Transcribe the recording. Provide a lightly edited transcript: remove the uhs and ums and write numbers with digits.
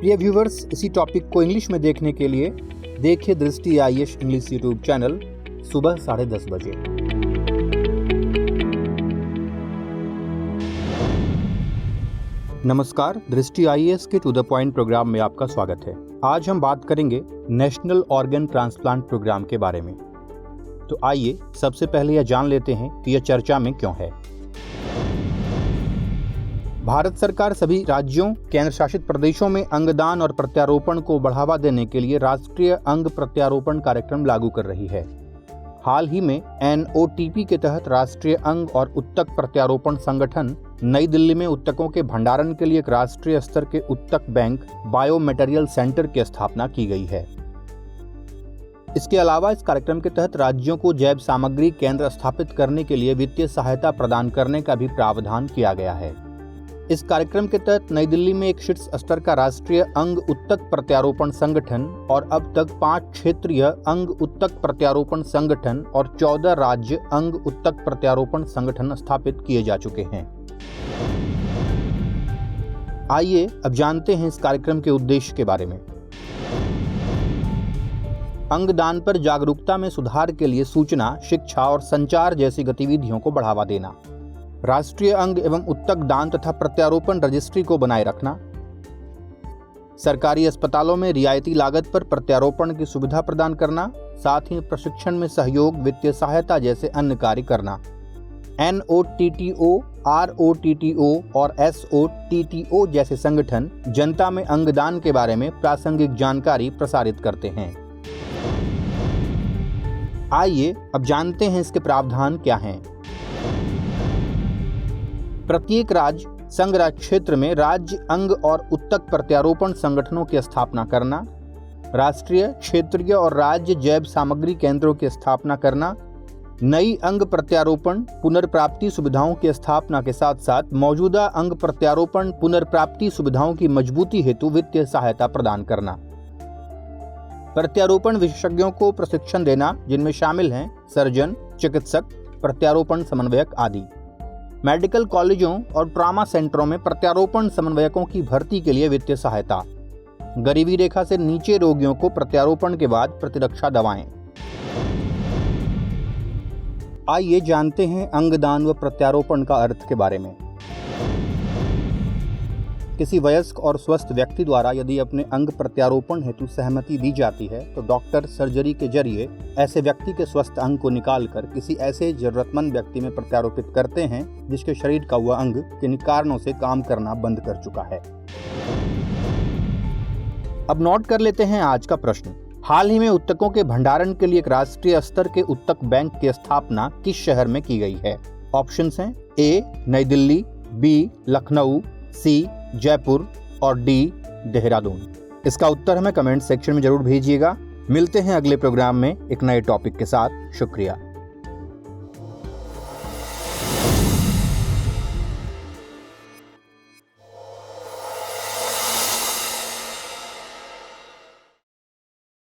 प्रिय व्यूवर्स, इसी टॉपिक को इंग्लिश में देखने के लिए देखिए दृष्टि IAS इंग्लिश यूट्यूब चैनल सुबह 10:30 बजे। नमस्कार, दृष्टि IAS के टू द पॉइंट प्रोग्राम में आपका स्वागत है। आज हम बात करेंगे नेशनल ऑर्गन ट्रांसप्लांट प्रोग्राम के बारे में। तो आइए सबसे पहले यह जान लेते हैं कि यह चर्चा में क्यों है। भारत सरकार सभी राज्यों, केंद्र शासित प्रदेशों में अंगदान और प्रत्यारोपण को बढ़ावा देने के लिए राष्ट्रीय अंग प्रत्यारोपण कार्यक्रम लागू कर रही है। हाल ही में NOTP के तहत राष्ट्रीय अंग और उत्तक प्रत्यारोपण संगठन नई दिल्ली में उत्तकों के भंडारण के लिए एक राष्ट्रीय स्तर के उत्तक बैंक बायो मटेरियल सेंटर की स्थापना की गई है। इसके अलावा इस कार्यक्रम के तहत राज्यों को जैव सामग्री केंद्र स्थापित करने के लिए वित्तीय सहायता प्रदान करने का भी प्रावधान किया गया है। इस कार्यक्रम के तहत नई दिल्ली में एक शीर्ष स्तर का राष्ट्रीय अंग उत्तक प्रत्यारोपण संगठन और अब तक 5 क्षेत्रीय अंग उत्तक प्रत्यारोपण संगठन और 14 राज्य अंग उत्तक प्रत्यारोपण संगठन स्थापित किए जा चुके हैं। आइए अब जानते हैं इस कार्यक्रम के उद्देश्य के बारे में। अंगदान पर जागरूकता में सुधार के लिए सूचना, शिक्षा और संचार जैसी गतिविधियों को बढ़ावा देना, राष्ट्रीय अंग एवं उत्तक दान तथा प्रत्यारोपण रजिस्ट्री को बनाए रखना, सरकारी अस्पतालों में रियायती लागत पर प्रत्यारोपण की सुविधा प्रदान करना, साथ ही प्रशिक्षण में सहयोग, वित्तीय सहायता जैसे अन्य कार्य करना। NOTTO, ROTTO और SOTTO जैसे संगठन जनता में अंगदान के बारे में प्रासंगिक जानकारी प्रसारित करते हैं। आइए अब जानते हैं इसके प्रावधान क्या हैं। प्रत्येक राज्य संघ राज्य क्षेत्र में राज्य अंग और उत्तक प्रत्यारोपण संगठनों की स्थापना करना, राष्ट्रीय, क्षेत्रीय और राज्य जैव सामग्री केंद्रों की स्थापना करना, नई अंग प्रत्यारोपण पुनर्प्राप्ति सुविधाओं की स्थापना के साथ साथ मौजूदा अंग प्रत्यारोपण पुनर्प्राप्ति सुविधाओं की मजबूती हेतु वित्तीय सहायता प्रदान करना, प्रत्यारोपण विशेषज्ञों को प्रशिक्षण देना जिनमें शामिल हैं सर्जन, चिकित्सक, प्रत्यारोपण समन्वयक आदि, मेडिकल कॉलेजों और ट्रॉमा सेंटरों में प्रत्यारोपण समन्वयकों की भर्ती के लिए वित्तीय सहायता, गरीबी रेखा से नीचे रोगियों को प्रत्यारोपण के बाद प्रतिरक्षा दवाएं। आइए जानते हैं अंगदान व प्रत्यारोपण का अर्थ के बारे में। किसी वयस्क और स्वस्थ व्यक्ति द्वारा यदि अपने अंग प्रत्यारोपण हेतु सहमति दी जाती है तो डॉक्टर सर्जरी के जरिए ऐसे व्यक्ति के स्वस्थ अंग को निकालकर किसी ऐसे जरूरतमंद व्यक्ति में प्रत्यारोपित करते हैं जिसके शरीर का वह अंग किन्हीं कारणों से काम करना बंद कर चुका है। अब नोट कर लेते हैं आज का प्रश्न। हाल ही में उत्तकों के भंडारण के लिए एक राष्ट्रीय स्तर के उत्तक बैंक की स्थापना किस शहर में की गई है? ऑप्शंस हैं A नई दिल्ली, B लखनऊ, C जयपुर और D देहरादून। इसका उत्तर हमें कमेंट सेक्शन में जरूर भेजिएगा। मिलते हैं अगले प्रोग्राम में एक नए टॉपिक के साथ। शुक्रिया।